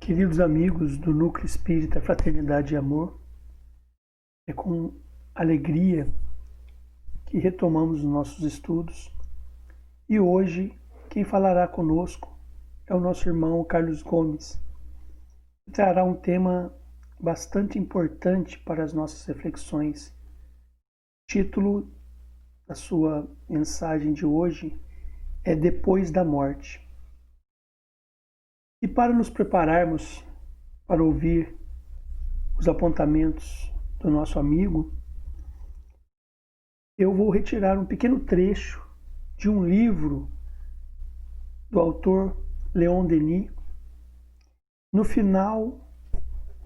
Queridos amigos do Núcleo Espírita Fraternidade e Amor, é com alegria que retomamos os nossos estudos e hoje quem falará conosco é o nosso irmão Carlos Gomes, que trará um tema bastante importante para as nossas reflexões. O título da sua mensagem de hoje é Depois da Morte. E para nos prepararmos para ouvir os apontamentos do nosso amigo, eu vou retirar um pequeno trecho de um livro do autor Leon Denis. No final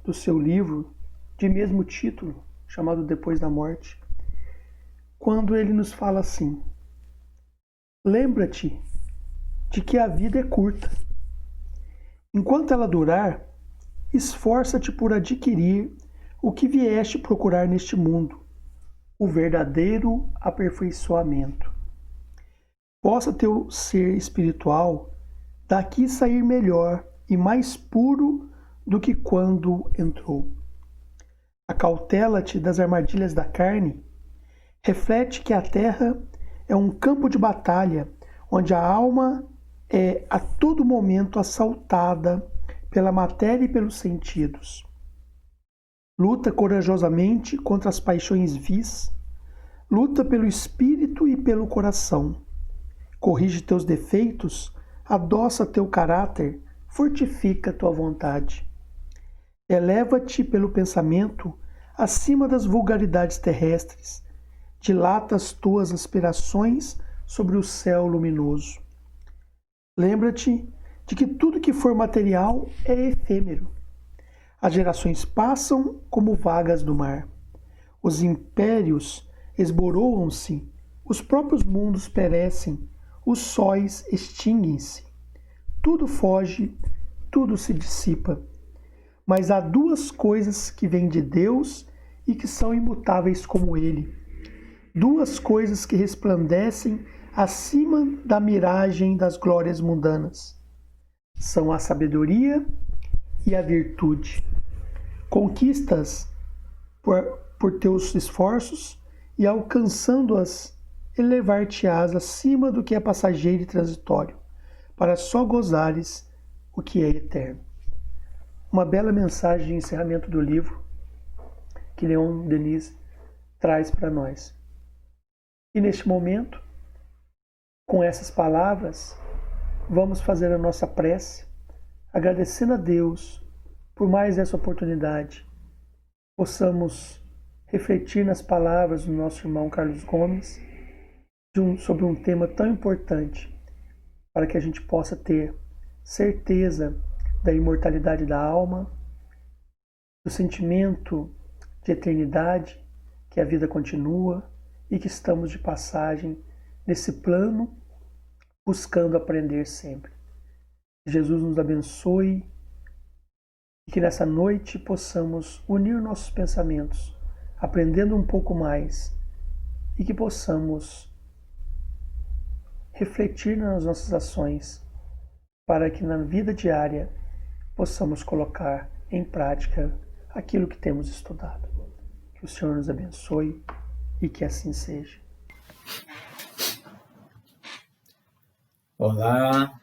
do seu livro, de mesmo título, chamado Depois da Morte, quando ele nos fala assim: lembra-te de que a vida é curta. Enquanto ela durar, esforça-te por adquirir o que vieste procurar neste mundo, o verdadeiro aperfeiçoamento. Possa teu ser espiritual daqui sair melhor e mais puro do que quando entrou. Acautela-te das armadilhas da carne. Reflete que a terra é um campo de batalha onde a alma é a todo momento assaltada pela matéria e pelos sentidos. Luta corajosamente contra as paixões vis, luta pelo espírito e pelo coração. Corrige teus defeitos, adoça teu caráter, fortifica tua vontade. Eleva-te pelo pensamento acima das vulgaridades terrestres, dilata as tuas aspirações sobre o céu luminoso. Lembra-te de que tudo que for material é efêmero. As gerações passam como vagas do mar. Os impérios esboroam-se, os próprios mundos perecem, os sóis extinguem-se. Tudo foge, tudo se dissipa. Mas há duas coisas que vêm de Deus e que são imutáveis como Ele. Duas coisas que resplandecem acima da miragem das glórias mundanas. São a sabedoria e a virtude. Conquistas por teus esforços e alcançando-as, elevar-te-ás acima do que é passageiro e transitório, para só gozares o que é eterno. Uma bela mensagem de encerramento do livro que Leon Denis traz para nós. E neste momento, com essas palavras, vamos fazer a nossa prece, agradecendo a Deus por mais essa oportunidade. Possamos refletir nas palavras do nosso irmão Carlos Gomes sobre um tema tão importante, para que a gente possa ter certeza da imortalidade da alma, do sentimento de eternidade, que a vida continua e que estamos de passagem nesse plano, buscando aprender sempre. Jesus nos abençoe e que nessa noite possamos unir nossos pensamentos, aprendendo um pouco mais e que possamos refletir nas nossas ações para que na vida diária possamos colocar em prática aquilo que temos estudado. Que o Senhor nos abençoe e que assim seja. Olá,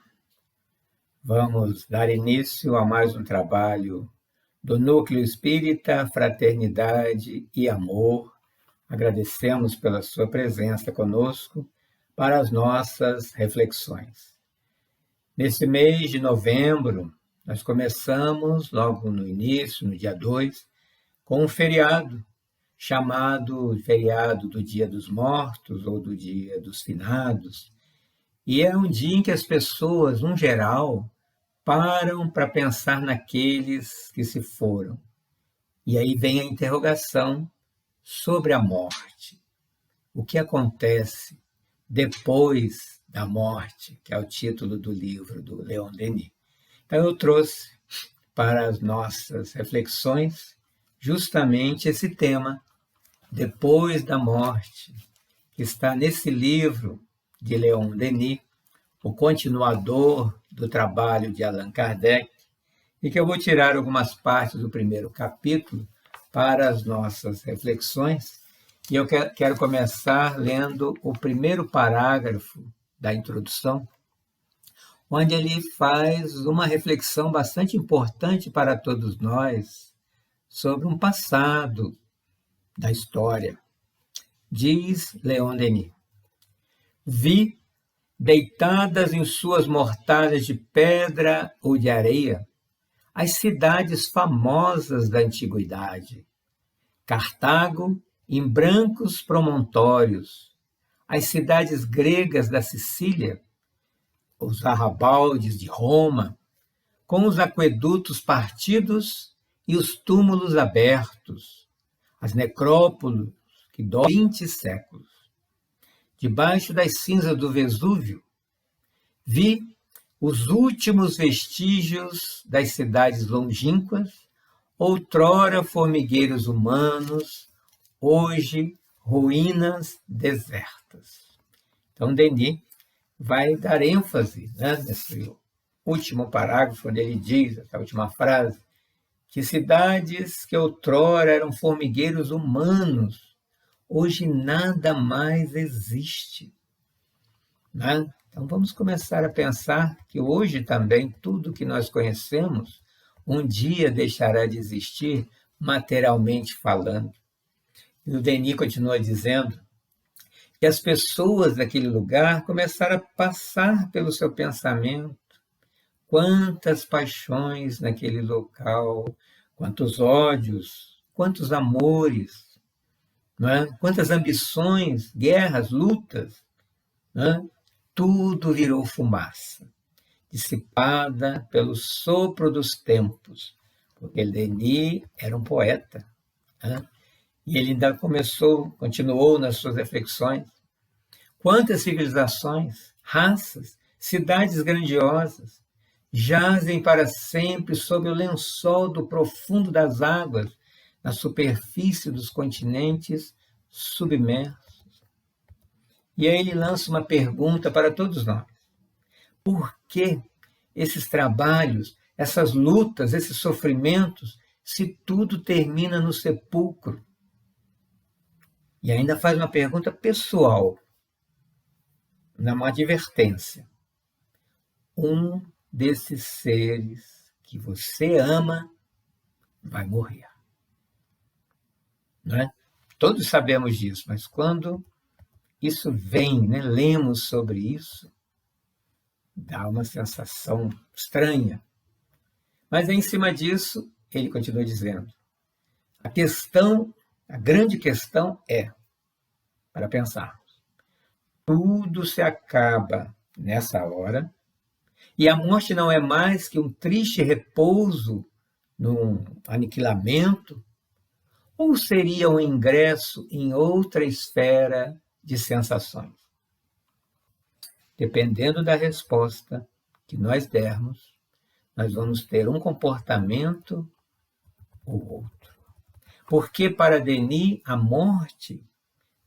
vamos dar início a mais um trabalho do Núcleo Espírita Fraternidade e Amor. Agradecemos pela sua presença conosco para as nossas reflexões. Nesse mês de novembro, nós começamos, logo no início, no dia 2, com um feriado, chamado feriado do Dia dos Mortos ou do Dia dos Finados. E é um dia em que as pessoas, no geral, param para pensar naqueles que se foram. E aí vem a interrogação sobre a morte. O que acontece depois da morte, que é o título do livro do Leon Denis. Então eu trouxe para as nossas reflexões justamente esse tema, depois da morte, que está nesse livro de Leon Denis, o continuador do trabalho de Allan Kardec, e que eu vou tirar algumas partes do primeiro capítulo para as nossas reflexões. E eu quero começar lendo o primeiro parágrafo da introdução, onde ele faz uma reflexão bastante importante para todos nós sobre um passado da história. Diz Leon Denis: vi, deitadas em suas mortalhas de pedra ou de areia, as cidades famosas da antiguidade. Cartago em brancos promontórios, as cidades gregas da Sicília, os arrabaldes de Roma, com os aquedutos partidos e os túmulos abertos, as necrópolis que dormem 20 séculos. Debaixo das cinzas do Vesúvio, vi os últimos vestígios das cidades longínquas, outrora formigueiros humanos, hoje ruínas desertas. Então, Denis vai dar ênfase, nesse último parágrafo, onde ele diz, essa última frase, que cidades que outrora eram formigueiros humanos, hoje nada mais existe. Então, vamos começar a pensar que hoje também tudo que nós conhecemos um dia deixará de existir, materialmente falando. E o Denis continua dizendo que as pessoas daquele lugar começaram a passar pelo seu pensamento. Quantas paixões naquele local, quantos ódios, quantos amores, quantas ambições, guerras, lutas. Tudo virou fumaça, dissipada pelo sopro dos tempos, porque Denis era um poeta. E ele ainda continuou nas suas reflexões. Quantas civilizações, raças, cidades grandiosas jazem para sempre sob o lençol do profundo das águas, na superfície dos continentes submersos. E aí ele lança uma pergunta para todos nós. Por que esses trabalhos, essas lutas, esses sofrimentos, se tudo termina no sepulcro? E ainda faz uma pergunta pessoal, uma advertência. Um desses seres que você ama vai morrer. Todos sabemos disso, mas quando isso vem, lemos sobre isso, dá uma sensação estranha. Mas em cima disso, ele continua dizendo, a grande questão é, para pensarmos, tudo se acaba nessa hora, e a morte não é mais que um triste repouso num aniquilamento, ou seria um ingresso em outra esfera de sensações? Dependendo da resposta que nós dermos, nós vamos ter um comportamento ou outro. Porque para Denis, a morte,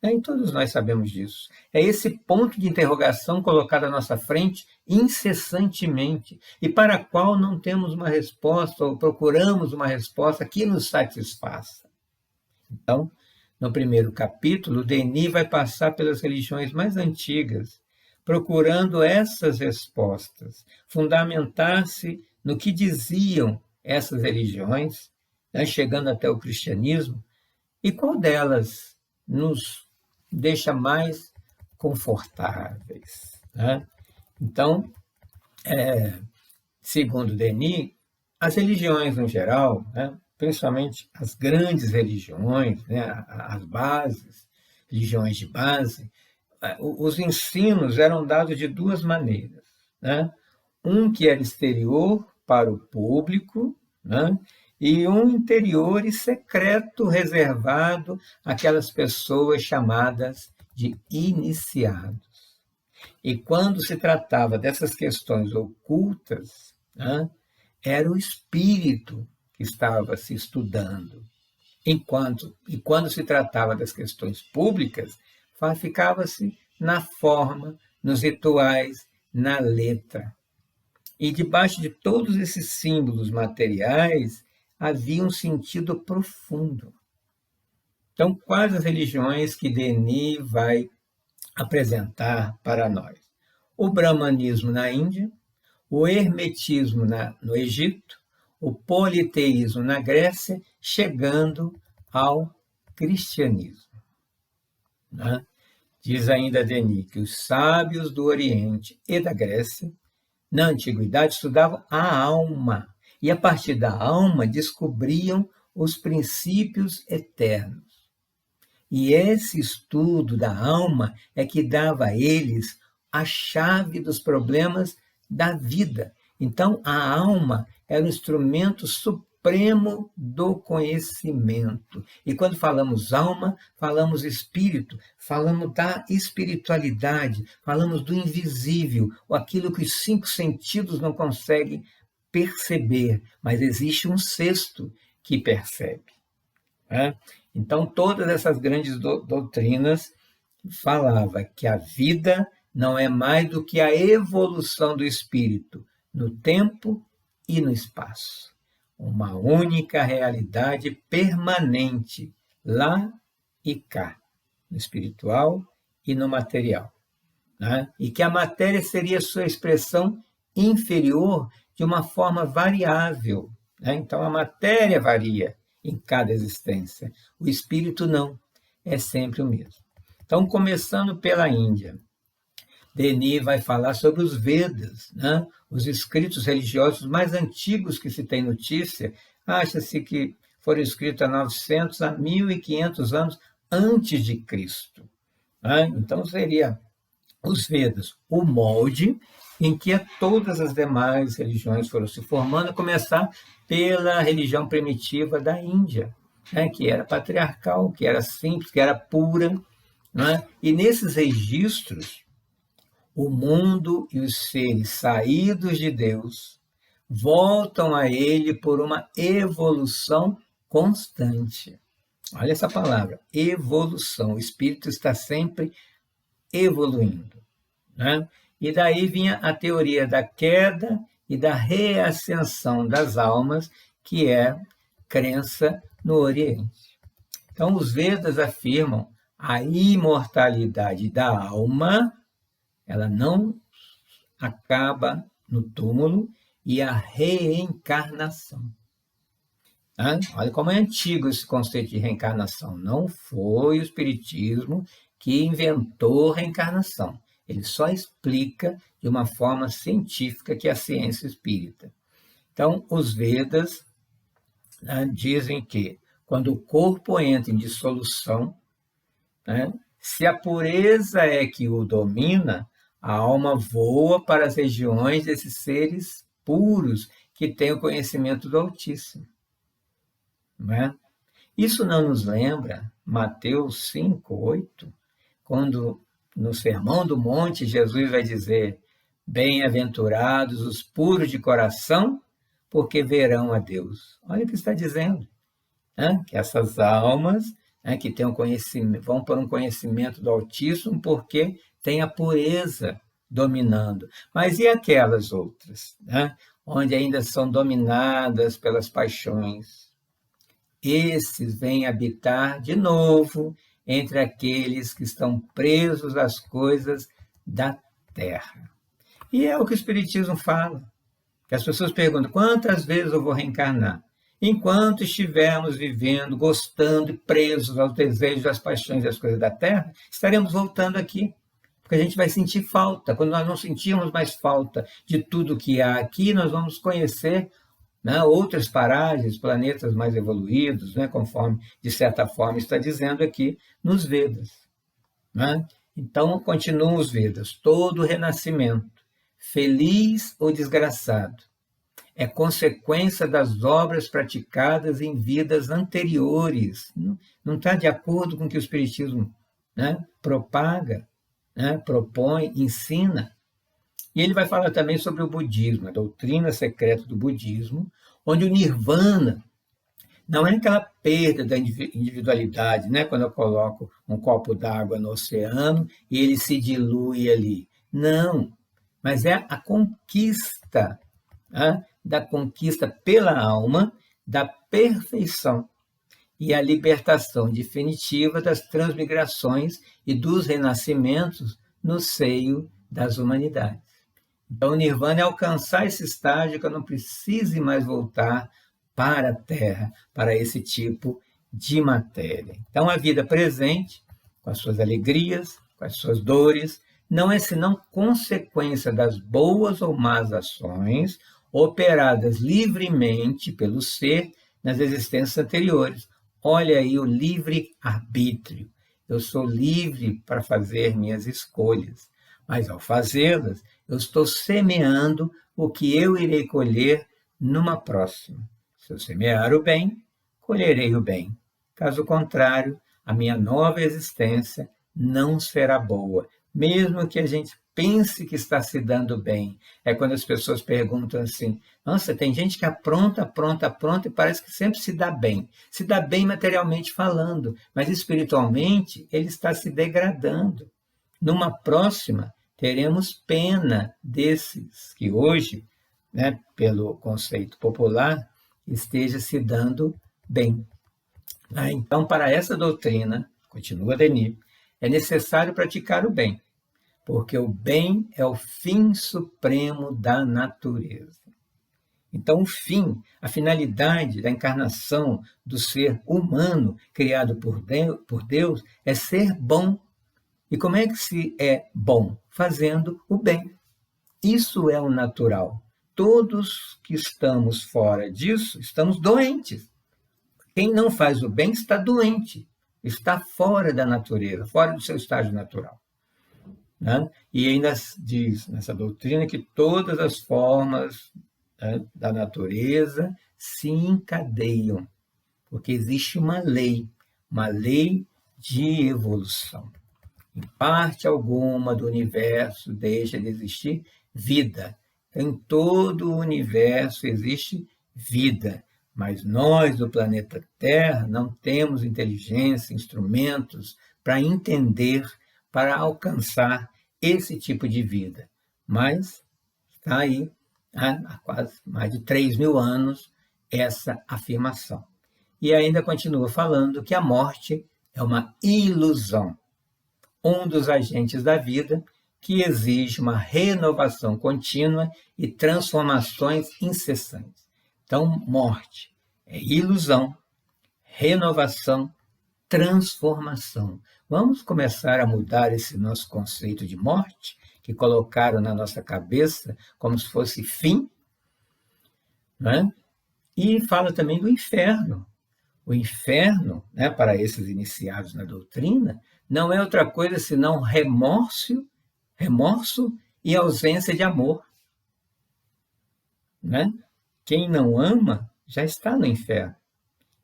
e todos nós sabemos disso, é esse ponto de interrogação colocado à nossa frente incessantemente, e para a qual não temos uma resposta, ou procuramos uma resposta que nos satisfaça. Então, no primeiro capítulo, Denis vai passar pelas religiões mais antigas, procurando essas respostas, fundamentar-se no que diziam essas religiões, chegando até o cristianismo, e qual delas nos deixa mais confortáveis. Então, segundo Denis, as religiões no geral, principalmente as grandes religiões, as bases, religiões de base, os ensinos eram dados de duas maneiras. Um que era exterior para o público, e um interior e secreto reservado àquelas pessoas chamadas de iniciados. E quando se tratava dessas questões ocultas, era o espírito que estava se estudando. E quando se tratava das questões públicas, ficava-se na forma, nos rituais, na letra. E debaixo de todos esses símbolos materiais havia um sentido profundo. Então, quais as religiões que Denis vai apresentar para nós? O brahmanismo na Índia, o hermetismo no Egito, o politeísmo na Grécia, chegando ao cristianismo. Né? Diz ainda Denis que os sábios do Oriente e da Grécia, na antiguidade, estudavam a alma, e a partir da alma descobriam os princípios eternos. E esse estudo da alma é que dava a eles a chave dos problemas da vida. Então, a alma era o instrumento supremo do conhecimento. E quando falamos alma, falamos espírito, falamos da espiritualidade, falamos do invisível, aquilo que os 5 sentidos não conseguem perceber, mas existe um sexto que percebe. Né? Então, todas essas grandes doutrinas falavam que a vida não é mais do que a evolução do espírito no tempo e no espaço. Uma única realidade permanente, lá e cá, no espiritual e no material. Né? E que a matéria seria sua expressão inferior de uma forma variável. Né? Então, a matéria varia em cada existência. O espírito não, é sempre o mesmo. Então, começando pela Índia, Denis vai falar sobre os Vedas, né? Os escritos religiosos mais antigos que se tem notícia. Acha-se que foram escritos há 900 a 1500 anos antes de Cristo. Né? Então, seria os Vedas, o molde em que todas as demais religiões foram se formando, a começar pela religião primitiva da Índia, né? Que era patriarcal, que era simples, que era pura. Né? E nesses registros, o mundo e os seres saídos de Deus voltam a ele por uma evolução constante. Olha essa palavra, evolução. O espírito está sempre evoluindo. Né? E daí vinha a teoria da queda e da reascensão das almas, que é crença no Oriente. Então, os Vedas afirmam a imortalidade da alma, ela não acaba no túmulo, e a reencarnação. Tá? Olha como é antigo esse conceito de reencarnação. Não foi o Espiritismo que inventou reencarnação. Ele só explica de uma forma científica que é a ciência espírita. Então, os Vedas, né, dizem que quando o corpo entra em dissolução, né, se a pureza é que o domina, a alma voa para as regiões desses seres puros que têm o conhecimento do Altíssimo. Não é? Isso não nos lembra Mateus 5:8, quando no Sermão do Monte Jesus vai dizer: bem-aventurados os puros de coração, porque verão a Deus. Olha o que está dizendo. Né? Que essas almas, né, que têm um conhecimento, vão para um conhecimento do Altíssimo porque tem a pureza dominando. Mas e aquelas outras, né, onde ainda são dominadas pelas paixões? Esses vêm habitar de novo entre aqueles que estão presos às coisas da terra. E é o que o Espiritismo fala. Que as pessoas perguntam: quantas vezes eu vou reencarnar? Enquanto estivermos vivendo, gostando e presos aos desejos, às paixões e às coisas da terra, estaremos voltando aqui. Porque a gente vai sentir falta. Quando nós não sentirmos mais falta de tudo que há aqui, nós vamos conhecer, né, outras paragens, planetas mais evoluídos, né, conforme, de certa forma, está dizendo aqui nos Vedas. Né? Então, continuam os Vedas. Todo renascimento, feliz ou desgraçado, é consequência das obras praticadas em vidas anteriores. Não está de acordo com o que o Espiritismo, né, propaga, né, propõe, ensina. E ele vai falar também sobre o budismo, a doutrina secreta do budismo, onde o nirvana não é aquela perda da individualidade, né? Quando eu coloco um copo d'água no oceano e ele se dilui ali. Não, mas é a conquista da conquista pela alma da perfeição e a libertação definitiva das transmigrações e dos renascimentos no seio das humanidades. Então, o Nirvana é alcançar esse estágio que eu não precise mais voltar para a Terra, para esse tipo de matéria. Então, a vida presente, com as suas alegrias, com as suas dores, não é senão consequência das boas ou más ações operadas livremente pelo ser nas existências anteriores. Olha aí o livre-arbítrio. Eu sou livre para fazer minhas escolhas, mas ao fazê-las, eu estou semeando o que eu irei colher numa próxima. Se eu semear o bem, colherei o bem. Caso contrário, a minha nova existência não será boa, mesmo que a gente pense que está se dando bem. É quando as pessoas perguntam assim, nossa, tem gente que apronta e parece que sempre se dá bem. Se dá bem materialmente falando, mas espiritualmente ele está se degradando. Numa próxima, teremos pena desses que hoje, pelo conceito popular, esteja se dando bem. Então, para essa doutrina, continua Denis, é necessário praticar o bem, porque o bem é o fim supremo da natureza. Então, o fim, a finalidade da encarnação do ser humano criado por Deus é ser bom. E como é que se é bom? Fazendo o bem. Isso é o natural. Todos que estamos fora disso, estamos doentes. Quem não faz o bem está doente, está fora da natureza, fora do seu estágio natural. E ainda diz nessa doutrina que todas as formas da natureza se encadeiam, porque existe uma lei de evolução. Em parte alguma do universo deixa de existir vida. Em todo o universo existe vida, mas nós do planeta Terra não temos inteligência, instrumentos para entender, para alcançar esse tipo de vida. Mas está aí, há quase mais de 3.000 anos, essa afirmação. E ainda continua falando que a morte é uma ilusão, um dos agentes da vida que exige uma renovação contínua e transformações incessantes. Então, morte é ilusão, renovação, transformação. Vamos começar a mudar esse nosso conceito de morte, que colocaram na nossa cabeça como se fosse fim, E fala também do inferno. O inferno, para esses iniciados na doutrina, não é outra coisa senão remorso e ausência de amor. Quem não ama já está no inferno.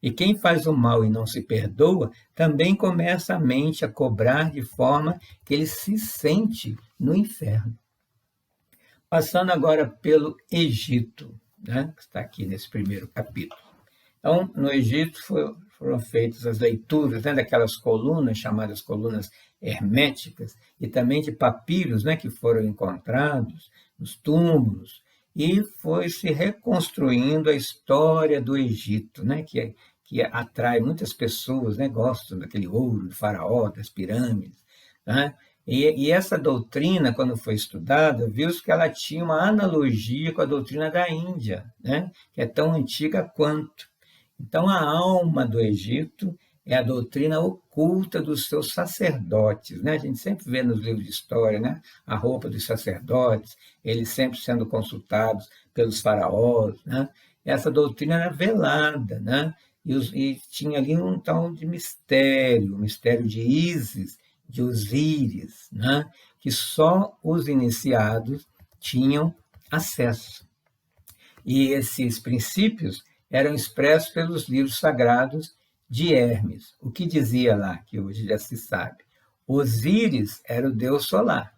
E quem faz o mal e não se perdoa, também começa a mente a cobrar de forma que ele se sente no inferno. Passando agora pelo Egito, que está aqui nesse primeiro capítulo. Então, no Egito foram feitas as leituras daquelas colunas, chamadas colunas herméticas, e também de papiros que foram encontrados nos túmulos, e foi se reconstruindo a história do Egito, que atrai muitas pessoas, gostam daquele ouro do faraó, das pirâmides. E essa doutrina, quando foi estudada, viu-se que ela tinha uma analogia com a doutrina da Índia, que é tão antiga quanto. Então, a alma do Egito é a doutrina oculta dos seus sacerdotes. A gente sempre vê nos livros de história a roupa dos sacerdotes, eles sempre sendo consultados pelos faraós. Essa doutrina era velada, e tinha ali um tal de mistério, o mistério de Ísis, de Osíris, que só os iniciados tinham acesso. E esses princípios eram expressos pelos livros sagrados de Hermes. O que dizia lá, que hoje já se sabe? Osíris era o deus solar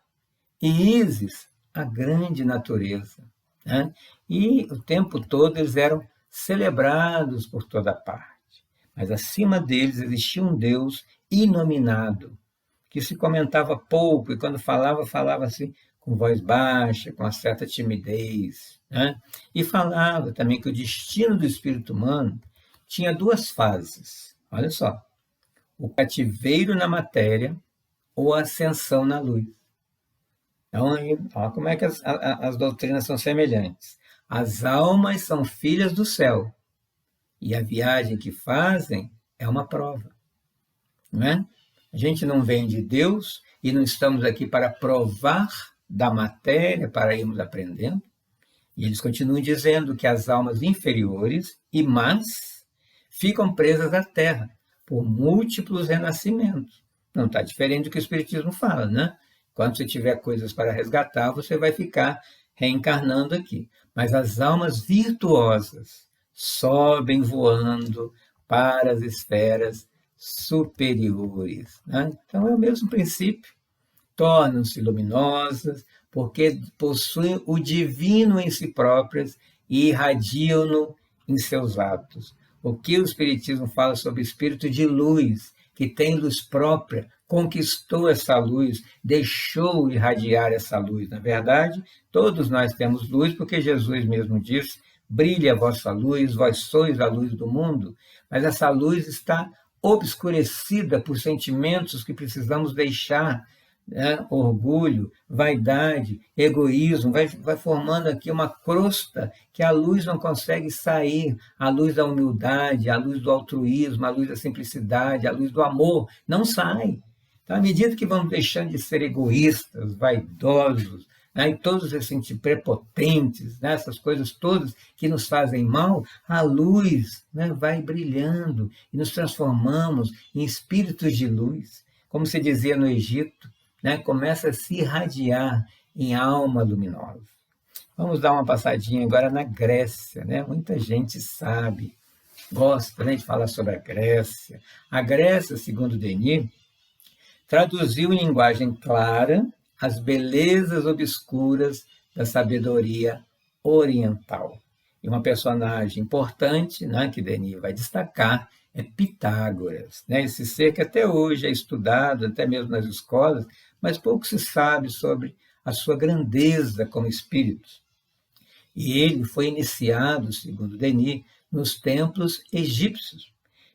e Ísis, a grande natureza. E o tempo todo eles eram celebrados por toda parte. Mas acima deles existia um deus inominado, que se comentava pouco, e quando falava assim com voz baixa, com uma certa timidez, né? E falava também que o destino do espírito humano tinha duas fases. Olha só, o cativeiro na matéria ou a ascensão na luz. Então, olha como é que as doutrinas são semelhantes. As almas são filhas do céu, e a viagem que fazem é uma prova. Não é? A gente não vem de Deus e não estamos aqui para provar da matéria, para irmos aprendendo. E eles continuam dizendo que as almas inferiores e más ficam presas à terra por múltiplos renascimentos. Não está diferente do que o Espiritismo fala, né? Quando você tiver coisas para resgatar, você vai ficar reencarnando aqui. Mas as almas virtuosas sobem voando para as esferas superiores, né? Então é o mesmo princípio. Tornam-se luminosas porque possuem o divino em si próprias e irradiam-no em seus atos. O que o Espiritismo fala sobre o espírito de luz, que tem luz própria, conquistou essa luz, deixou irradiar essa luz. Na verdade, todos nós temos luz, porque Jesus mesmo disse: brilhe a vossa luz, vós sois a luz do mundo, mas essa luz está obscurecida por sentimentos que precisamos deixar, né? Orgulho, vaidade, egoísmo, vai formando aqui uma crosta que a luz não consegue sair, a luz da humildade, a luz do altruísmo, a luz da simplicidade, a luz do amor, não sai. Então, à medida que vamos deixando de ser egoístas, vaidosos, né, e todos esses prepotentes, né, essas coisas todas que nos fazem mal, a luz, né, vai brilhando e nos transformamos em espíritos de luz. Como se dizia no Egito, né, começa a se irradiar em alma luminosa. Vamos dar uma passadinha agora na Grécia, né? Muita gente sabe, gosta, né, de falar sobre a Grécia. A Grécia, segundo Denis, traduziu em linguagem clara as belezas obscuras da sabedoria oriental. E uma personagem importante, né, que Denis vai destacar, é Pitágoras, né? Esse ser que até hoje é estudado, até mesmo nas escolas, mas pouco se sabe sobre a sua grandeza como espírito. E ele foi iniciado, segundo Denis, nos templos egípcios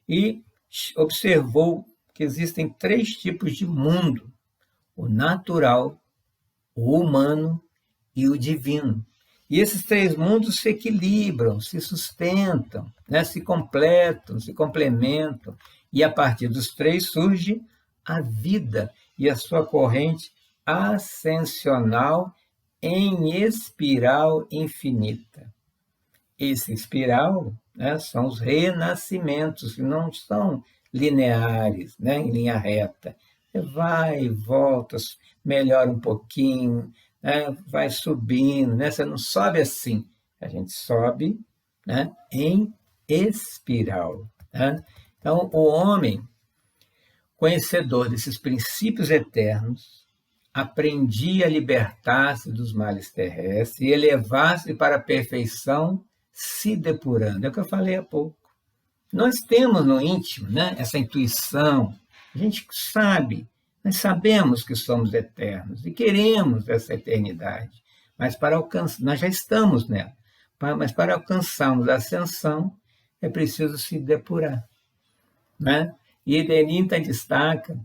e observou que existem 3 tipos de mundo: o natural, o humano e o divino. E esses 3 mundos se equilibram, se sustentam, né? Se completam, se complementam. E a partir dos 3 surge a vida e a sua corrente ascensional em espiral infinita. Esse espiral, né, são os renascimentos, que não são lineares, né, em linha reta. Você vai e volta, melhora um pouquinho, né, vai subindo, né, você não sobe assim, a gente sobe, né, em espiral. Né? Então, o homem, conhecedor desses princípios eternos, aprendia a libertar-se dos males terrestres e elevar-se para a perfeição, se depurando. É o que eu falei há pouco. Nós temos no íntimo, né, essa intuição, a gente sabe, nós sabemos que somos eternos e queremos essa eternidade, mas para alcançar, nós já estamos nela, mas para alcançarmos a ascensão é preciso se depurar. Né? E Denis destaca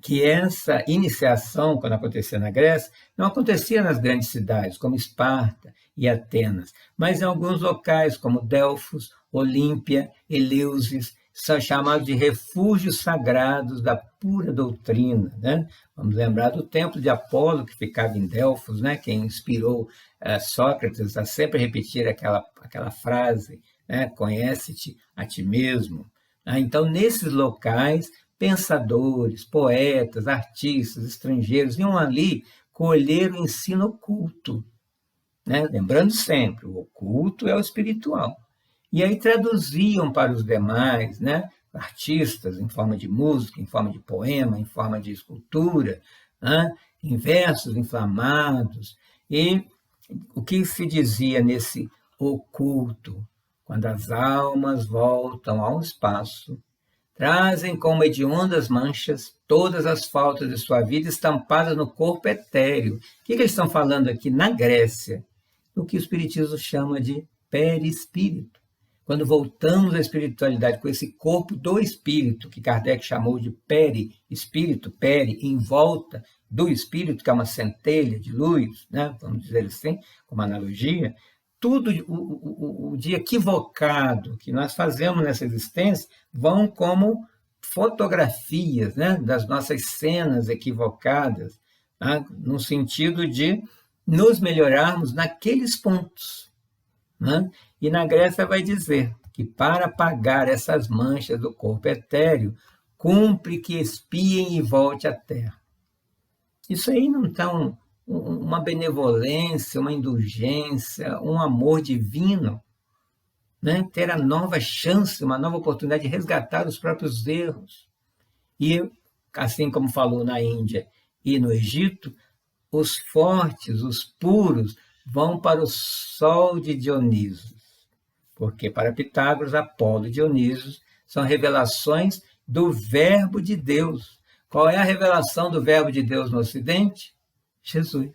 que essa iniciação, quando acontecia na Grécia, não acontecia nas grandes cidades, como Esparta e Atenas, mas em alguns locais, como Delfos, Olímpia, Eleusis, são chamados de refúgios sagrados da pura doutrina. Né? Vamos lembrar do templo de Apolo, que ficava em Delfos, né? Quem inspirou Sócrates a sempre repetir aquela frase, né? Conhece-te a ti mesmo. Então, nesses locais, pensadores, poetas, artistas, estrangeiros iam ali colher o ensino oculto. Né? Lembrando sempre, o oculto é o espiritual. E aí traduziam para os demais, né? Artistas, em forma de música, em forma de poema, em forma de escultura, né? Em versos inflamados. E o que se dizia nesse oculto? Quando as almas voltam ao espaço, trazem como hediondas manchas todas as faltas de sua vida estampadas no corpo etéreo. O que eles estão falando aqui na Grécia? O que o Espiritismo chama de perispírito. Quando voltamos à espiritualidade com esse corpo do espírito, que Kardec chamou de perispírito, peri, em volta do espírito, que é uma centelha de luz, né? Vamos dizer assim, como analogia, tudo o de equivocado que nós fazemos nessa existência vão como fotografias, né, das nossas cenas equivocadas, tá? No sentido de nos melhorarmos naqueles pontos, né? E na Grécia vai dizer que para apagar essas manchas do corpo etéreo, cumpre que expiem e volte à terra. Isso aí não está uma benevolência, uma indulgência, um amor divino, né? Ter a nova chance, uma nova oportunidade de resgatar os próprios erros. E, assim como falou na Índia e no Egito, os fortes, os puros, vão para o sol de Dionísio. Porque para Pitágoras, Apolo e Dionísio são revelações do Verbo de Deus. Qual é a revelação do Verbo de Deus no Ocidente? Jesus.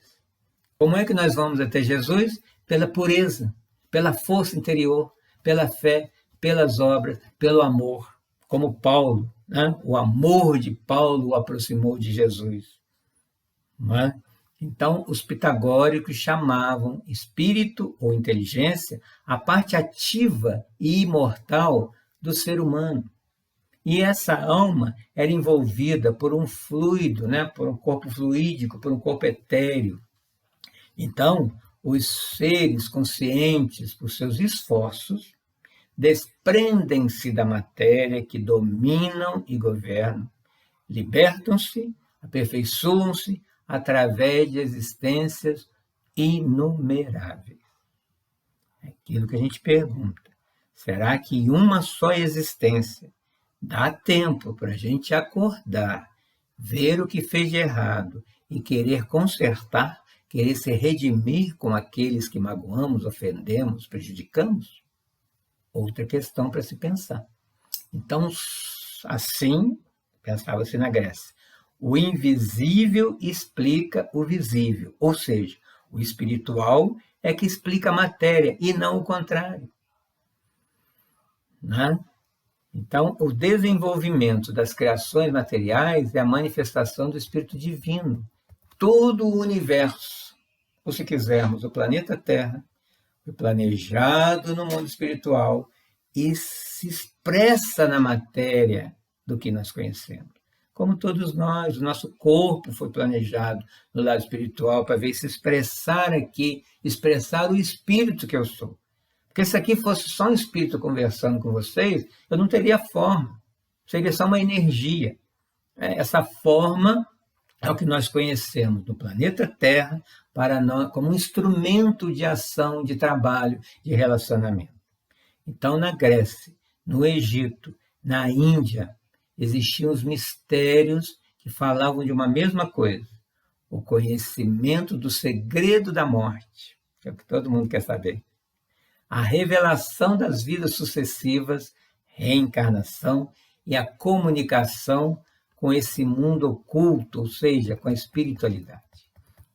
Como é que nós vamos até Jesus? Pela pureza, pela força interior, pela fé, pelas obras, pelo amor. Como Paulo, né? O amor de Paulo o aproximou de Jesus. Não é? Então, os pitagóricos chamavam espírito ou inteligência a parte ativa e imortal do ser humano. E essa alma era envolvida por um fluido, né? Por um corpo fluídico, por um corpo etéreo. Então, os seres conscientes, por seus esforços, desprendem-se da matéria que dominam e governam, libertam-se, aperfeiçoam-se, através de existências inumeráveis. É aquilo que a gente pergunta. Será que em uma só existência dá tempo para a gente acordar, ver o que fez de errado e querer consertar, querer se redimir com aqueles que magoamos, ofendemos, prejudicamos? Outra questão para se pensar. Então, assim, pensava-se na Grécia, o invisível explica o visível, ou seja, o espiritual é que explica a matéria e não o contrário. Né? Então, o desenvolvimento das criações materiais é a manifestação do Espírito Divino. Todo o universo, ou se quisermos, o planeta Terra, foi planejado no mundo espiritual e se expressa na matéria do que nós conhecemos. Como todos nós, o nosso corpo foi planejado no lado espiritual para ver se expressar aqui, expressar o espírito que eu sou. Porque se aqui fosse só um espírito conversando com vocês, eu não teria forma, seria só uma energia. Essa forma é o que nós conhecemos no planeta Terra para nós, como um instrumento de ação, de trabalho, de relacionamento. Então, na Grécia, no Egito, na Índia, existiam os mistérios que falavam de uma mesma coisa, o conhecimento do segredo da morte, que é o que todo mundo quer saber, a revelação das vidas sucessivas, reencarnação e a comunicação com esse mundo oculto, ou seja, com a espiritualidade.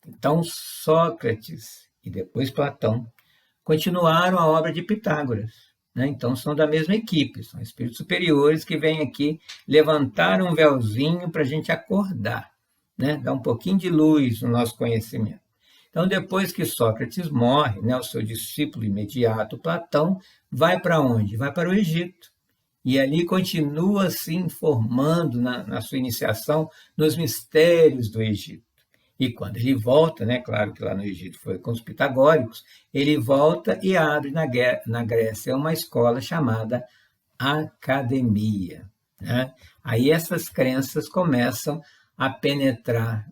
Então, Sócrates e depois Platão continuaram a obra de Pitágoras. Então, são da mesma equipe, são espíritos superiores que vêm aqui levantar um véuzinho para a gente acordar, dar um pouquinho de luz no nosso conhecimento. Então, depois que Sócrates morre, o seu discípulo imediato, Platão, vai para onde? Vai para o Egito. E ali continua se informando na sua iniciação nos mistérios do Egito. E quando ele volta, claro que lá no Egito foi com os pitagóricos, ele volta e abre na Grécia uma escola chamada Academia. Aí essas crenças começam a penetrar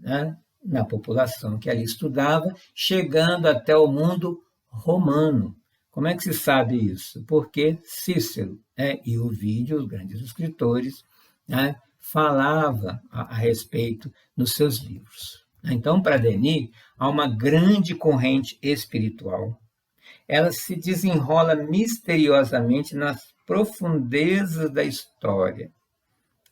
na população que ali estudava, chegando até o mundo romano. Como é que se sabe isso? Porque Cícero e Ovídio, os grandes escritores, falava a respeito nos seus livros. Então, para Denis, há uma grande corrente espiritual. Ela se desenrola misteriosamente nas profundezas da história.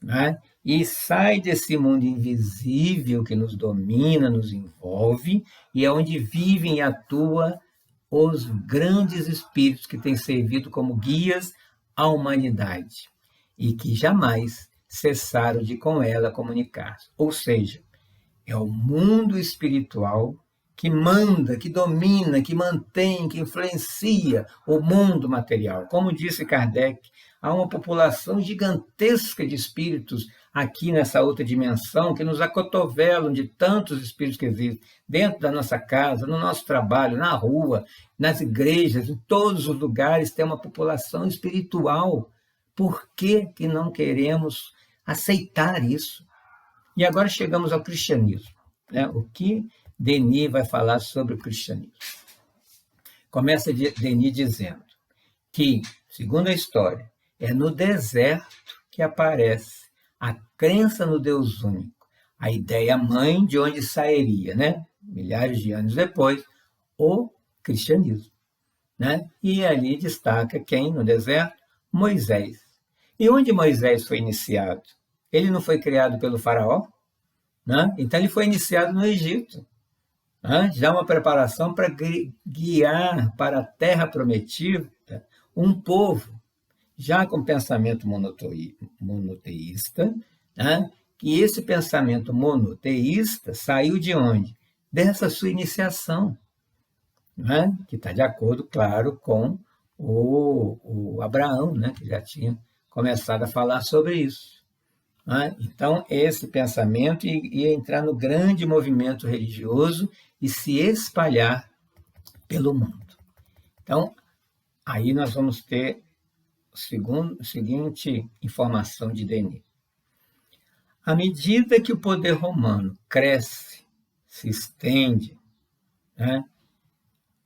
né? E sai desse mundo invisível que nos domina, nos envolve, e é onde vivem e atuam os grandes espíritos que têm servido como guias à humanidade e que jamais cessaram de com ela comunicar. Ou seja, é o mundo espiritual que manda, que domina, que mantém, que influencia o mundo material. Como disse Kardec, há uma população gigantesca de espíritos aqui nessa outra dimensão que nos acotovelam de tantos espíritos que existem dentro da nossa casa, no nosso trabalho, na rua, nas igrejas, em todos os lugares tem uma população espiritual. Por que que não queremos aceitar isso? E agora chegamos ao cristianismo, né? O que Denis vai falar sobre o cristianismo? Começa Denis dizendo que, segundo a história, é no deserto que aparece a crença no Deus único, a ideia mãe de onde sairia, né? Milhares de anos depois, o cristianismo, né? E ali destaca quem no deserto? Moisés. E onde Moisés foi iniciado? Ele não foi criado pelo faraó? Né? Então ele foi iniciado no Egito, né? Já uma preparação para guiar para a terra prometida um povo já com pensamento monoteísta, né? E esse pensamento monoteísta saiu de onde? Dessa sua iniciação, né? Que está de acordo, claro, com o Abraão, né? Que já tinha começado a falar sobre isso. Então, esse pensamento ia entrar no grande movimento religioso e se espalhar pelo mundo. Então, aí nós vamos ter a seguinte informação de Denis. À medida que o poder romano cresce, se estende, né,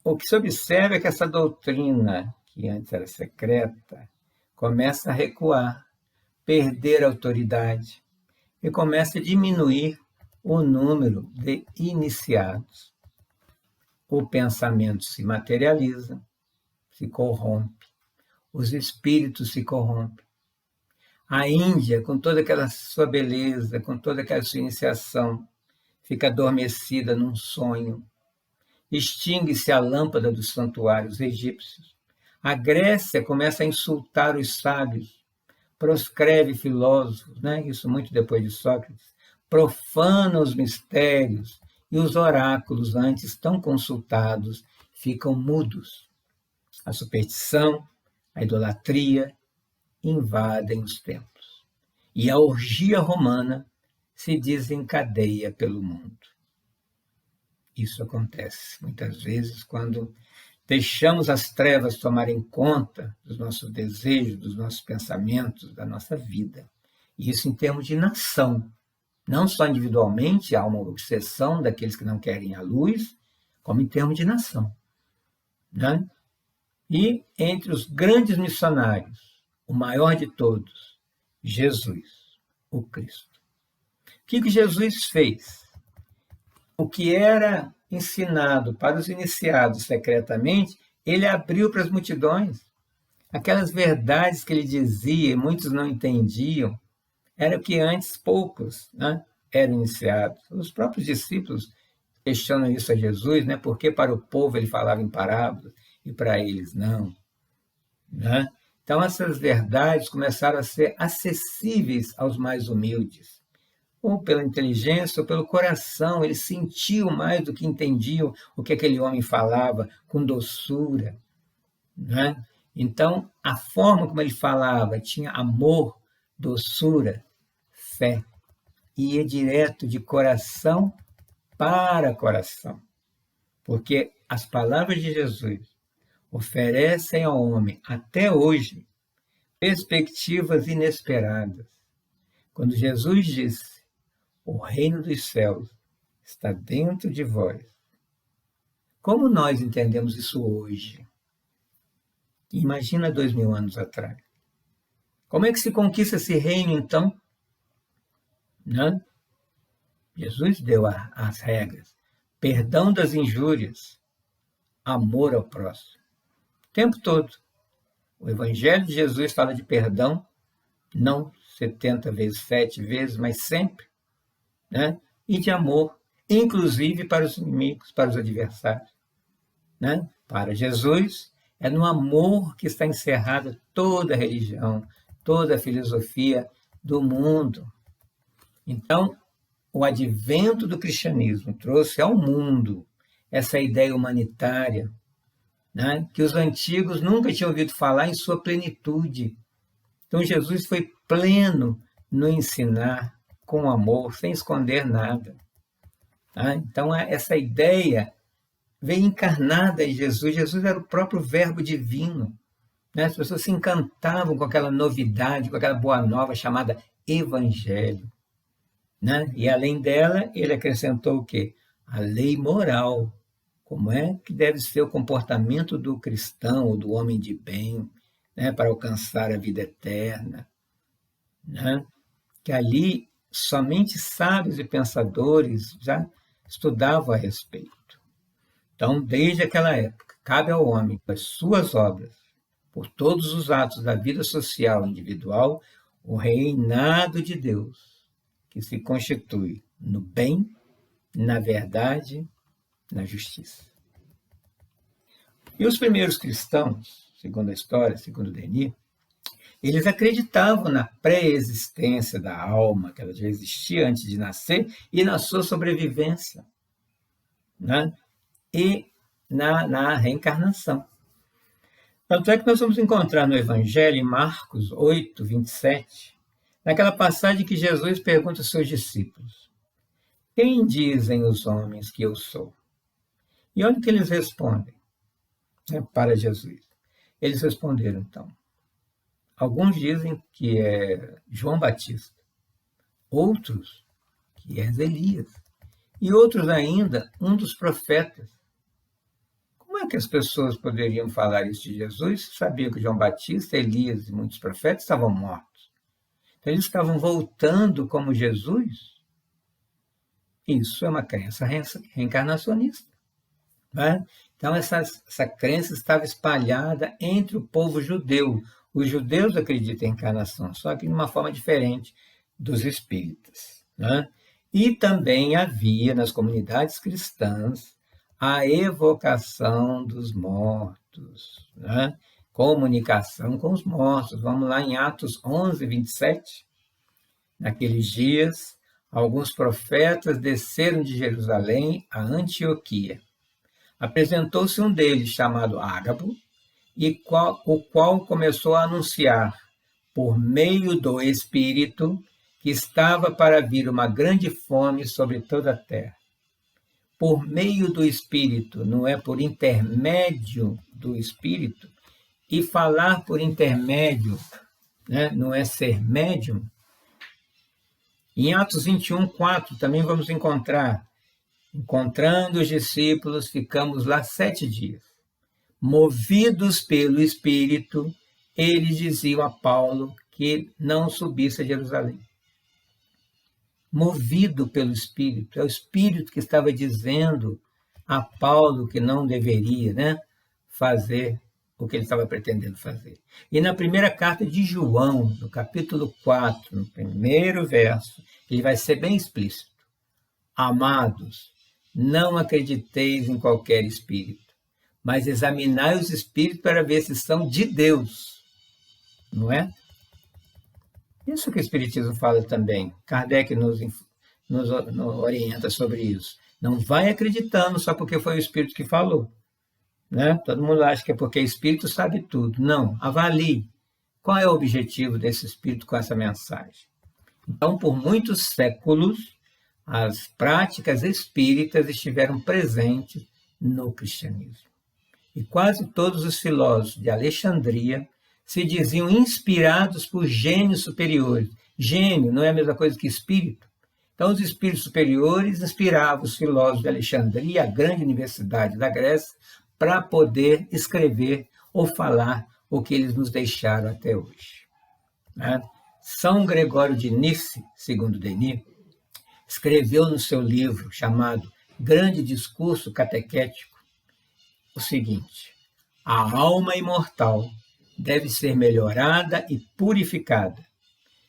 o que se observa é que essa doutrina, que antes era secreta, começa a recuar, perder a autoridade e começa a diminuir o número de iniciados. O pensamento se materializa, se corrompe, os espíritos se corrompem. A Índia, com toda aquela sua beleza, com toda aquela sua iniciação, fica adormecida num sonho. Extingue-se a lâmpada dos santuários egípcios. A Grécia começa a insultar os sábios, proscreve filósofos, né? Isso muito depois de Sócrates, profana os mistérios e os oráculos antes tão consultados ficam mudos. A superstição, a idolatria invadem os templos e a orgia romana se desencadeia pelo mundo. Isso acontece muitas vezes quando deixamos as trevas tomarem conta dos nossos desejos, dos nossos pensamentos, da nossa vida. E isso em termos de nação. Não só individualmente, há uma obsessão daqueles que não querem a luz, como em termos de nação, né? E entre os grandes missionários, o maior de todos, Jesus, o Cristo. O que Jesus fez? O que era ensinado para os iniciados secretamente, ele abriu para as multidões. Aquelas verdades que ele dizia e muitos não entendiam, era que antes poucos, né, eram iniciados. Os próprios discípulos questionam isso a Jesus, né, porque para o povo ele falava em parábolas e para eles não, né? Então essas verdades começaram a ser acessíveis aos mais humildes, ou pela inteligência, ou pelo coração, eles sentiam mais do que entendiam o que aquele homem falava, com doçura, né? Então, a forma como ele falava tinha amor, doçura, fé, ia direto de coração para coração, porque as palavras de Jesus oferecem ao homem, até hoje, perspectivas inesperadas. Quando Jesus disse: o reino dos céus está dentro de vós. Como nós entendemos isso hoje? Imagina 2000 anos atrás. Como é que se conquista esse reino, então? Né? Jesus deu as regras. Perdão das injúrias, amor ao próximo. O tempo todo. O Evangelho de Jesus fala de perdão, não 70 vezes, 7 vezes, mas sempre, né? E de amor, inclusive para os inimigos, para os adversários, né? Para Jesus, é no amor que está encerrada toda a religião, toda a filosofia do mundo. Então, o advento do cristianismo trouxe ao mundo essa ideia humanitária, né, que os antigos nunca tinham ouvido falar em sua plenitude. Então, Jesus foi pleno no ensinar, com amor, sem esconder nada. Tá? Então, essa ideia veio encarnada em Jesus. Jesus era o próprio Verbo divino. Né? As pessoas se encantavam com aquela novidade, com aquela boa nova chamada Evangelho. Né? E, além dela, ele acrescentou o quê? A lei moral. Como é que deve ser o comportamento do cristão ou do homem de bem, né, para alcançar a vida eterna, né? Que ali somente sábios e pensadores já estudavam a respeito. Então, desde aquela época, cabe ao homem, por suas obras, por todos os atos da vida social individual, o reinado de Deus, que se constitui no bem, na verdade, na justiça. E os primeiros cristãos, segundo a história, segundo Denis, eles acreditavam na pré-existência da alma, que ela já existia antes de nascer, e na sua sobrevivência, né? E na reencarnação. Tanto é que nós vamos encontrar no Evangelho, em Marcos 8, 27, naquela passagem que Jesus pergunta aos seus discípulos: quem dizem os homens que eu sou? E olha o que eles respondem, né, para Jesus. Eles responderam, então. Alguns dizem que é João Batista, outros que é Elias, e outros ainda, um dos profetas. Como é que as pessoas poderiam falar isso de Jesus se sabiam que João Batista, Elias e muitos profetas estavam mortos? Então, eles estavam voltando como Jesus? Isso é uma crença reencarnacionista. Né? Então, essa crença estava espalhada entre o povo judeu. Os judeus acreditam em encarnação, só que de uma forma diferente dos espíritas. Né? E também havia nas comunidades cristãs a evocação dos mortos, né? Comunicação com os mortos. Vamos lá em Atos 11, 27. Naqueles dias, alguns profetas desceram de Jerusalém a Antioquia. Apresentou-se um deles, chamado Ágabo, o qual começou a anunciar, por meio do Espírito, que estava para vir uma grande fome sobre toda a terra. Por meio do Espírito, não é por intermédio do Espírito, e falar por intermédio, né, não é ser médium. Em Atos 21, 4, também vamos encontrando os discípulos, ficamos lá 7 dias. Movidos pelo Espírito, eles diziam a Paulo que não subisse a Jerusalém. Movido pelo Espírito, é o Espírito que estava dizendo a Paulo que não deveria, né, fazer o que ele estava pretendendo fazer. E na primeira carta de João, no capítulo 4, no primeiro verso, ele vai ser bem explícito. Amados, não acrediteis em qualquer espírito, mas examinai os espíritos para ver se são de Deus. Não é? Isso que o Espiritismo fala também. Kardec nos orienta sobre isso. Não vai acreditando só porque foi o Espírito que falou. Né? Todo mundo acha que é porque o Espírito sabe tudo. Não, avalie. Qual é o objetivo desse Espírito com essa mensagem? Então, por muitos séculos, as práticas espíritas estiveram presentes no cristianismo. E quase todos os filósofos de Alexandria se diziam inspirados por gênios superiores. Gênio não é a mesma coisa que espírito. Então, os espíritos superiores inspiravam os filósofos de Alexandria, a grande universidade da Grécia, para poder escrever ou falar o que eles nos deixaram até hoje. Né? São Gregório de Nice, segundo Denis, escreveu no seu livro chamado Grande Discurso Catequético o seguinte: a alma imortal deve ser melhorada e purificada,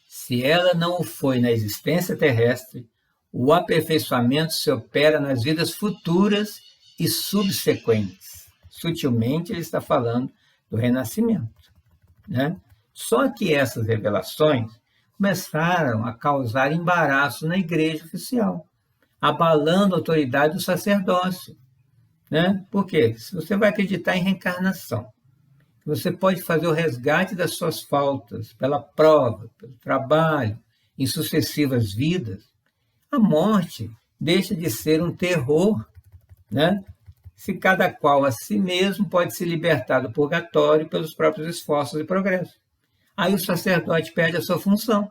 Se ela não o foi na existência terrestre, o aperfeiçoamento se opera nas vidas futuras e subsequentes. Sutilmente, ele está falando do renascimento, né? Só que essas revelações começaram a causar embaraço na igreja oficial, abalando a autoridade do sacerdócio, né? Por quê? Se você vai acreditar em reencarnação, você pode fazer o resgate das suas faltas pela prova, pelo trabalho, em sucessivas vidas, a morte deixa de ser um terror, né? Se cada qual a si mesmo pode se libertar do purgatório pelos próprios esforços e progresso. Aí o sacerdote perde a sua função.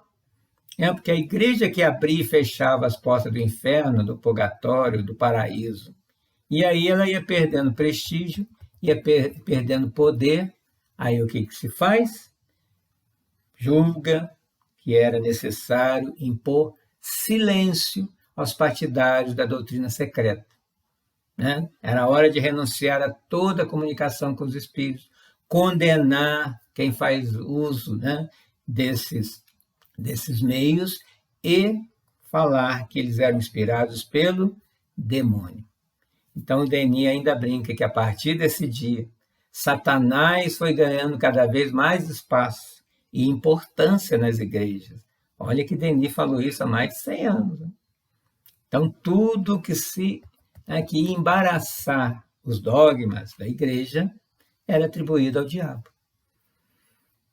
Porque a igreja que abria e fechava as portas do inferno, do purgatório, do paraíso. E aí ela ia perdendo prestígio, ia perdendo poder. Aí o que se faz? Julga que era necessário impor silêncio aos partidários da doutrina secreta, né? Era hora de renunciar a toda a comunicação com os espíritos, condenar quem faz uso, né, desses meios e falar que eles eram inspirados pelo demônio. Então o Denis ainda brinca que a partir desse dia, Satanás foi ganhando cada vez mais espaço e importância nas igrejas. Olha que Denis falou isso há mais de 100 anos. Né? Então tudo que ia embaraçar os dogmas da igreja era atribuído ao diabo.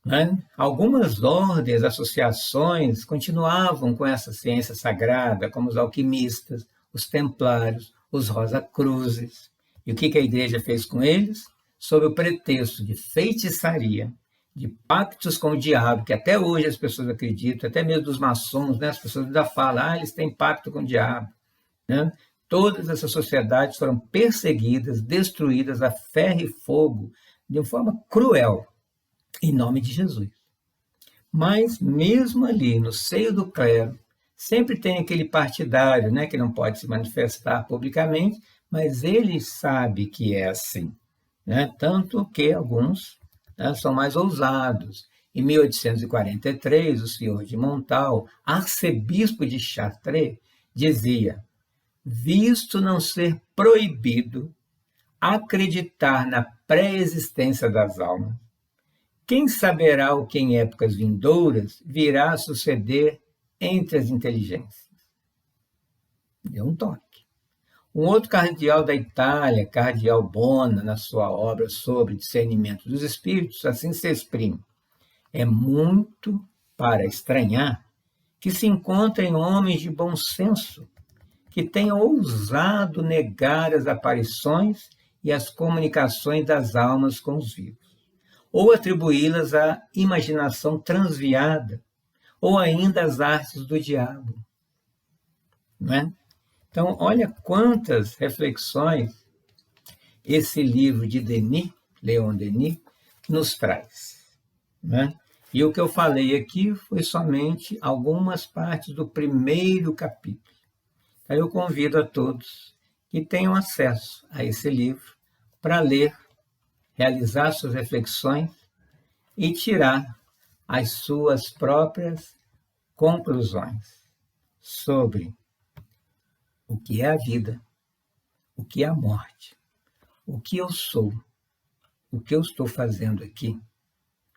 Né? Algumas ordens, associações continuavam com essa ciência sagrada, como os alquimistas, os templários, os Rosa-Cruzes. E o que a igreja fez com eles? Sob o pretexto de feitiçaria, de pactos com o diabo, que até hoje as pessoas acreditam, até mesmo dos maçons, né? As pessoas ainda falam, eles têm pacto com o diabo. Né? Todas essas sociedades foram perseguidas, destruídas a ferro e fogo, de uma forma cruel, em nome de Jesus. Mas, mesmo ali, no seio do clero, sempre tem aquele partidário, né, que não pode se manifestar publicamente, mas ele sabe que é assim. Né? Tanto que alguns, né, são mais ousados. Em 1843, o senhor de Montal, arcebispo de Chartres, dizia: visto não ser proibido acreditar na pré-existência das almas, quem saberá o que em épocas vindouras virá a suceder entre as inteligências? Deu um toque. Um outro cardeal da Itália, cardeal Bona, na sua obra sobre discernimento dos espíritos, assim se exprime: é muito para estranhar que se encontrem homens de bom senso que tenham ousado negar as aparições e as comunicações das almas com os vivos, ou atribuí-las à imaginação transviada, ou ainda às artes do diabo. Não é? Então, olha quantas reflexões esse livro de Denis, Leon Denis, nos traz. Não é? E o que eu falei aqui foi somente algumas partes do primeiro capítulo. Então, eu convido a todos que tenham acesso a esse livro para ler, realizar suas reflexões e tirar as suas próprias conclusões sobre o que é a vida, o que é a morte, o que eu sou, o que eu estou fazendo aqui,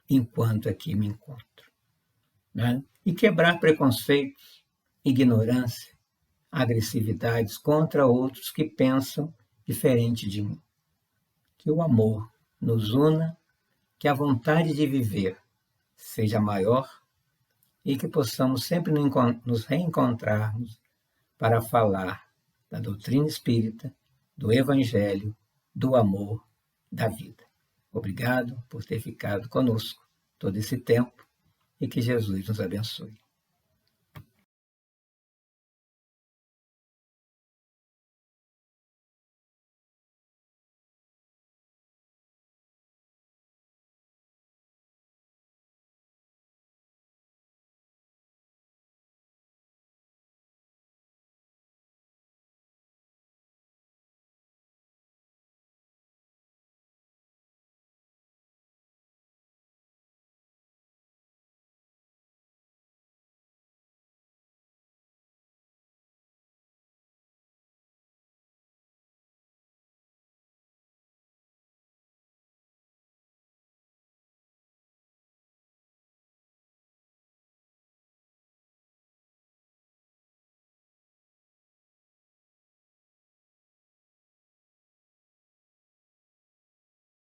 enquanto aqui me encontro. Né? E quebrar preconceitos, ignorância, agressividades contra outros que pensam diferente de mim. Que o amor nos una, que a vontade de viver seja maior e que possamos sempre nos reencontrarmos para falar da doutrina espírita, do evangelho, do amor, da vida. Obrigado por ter ficado conosco todo esse tempo e que Jesus nos abençoe.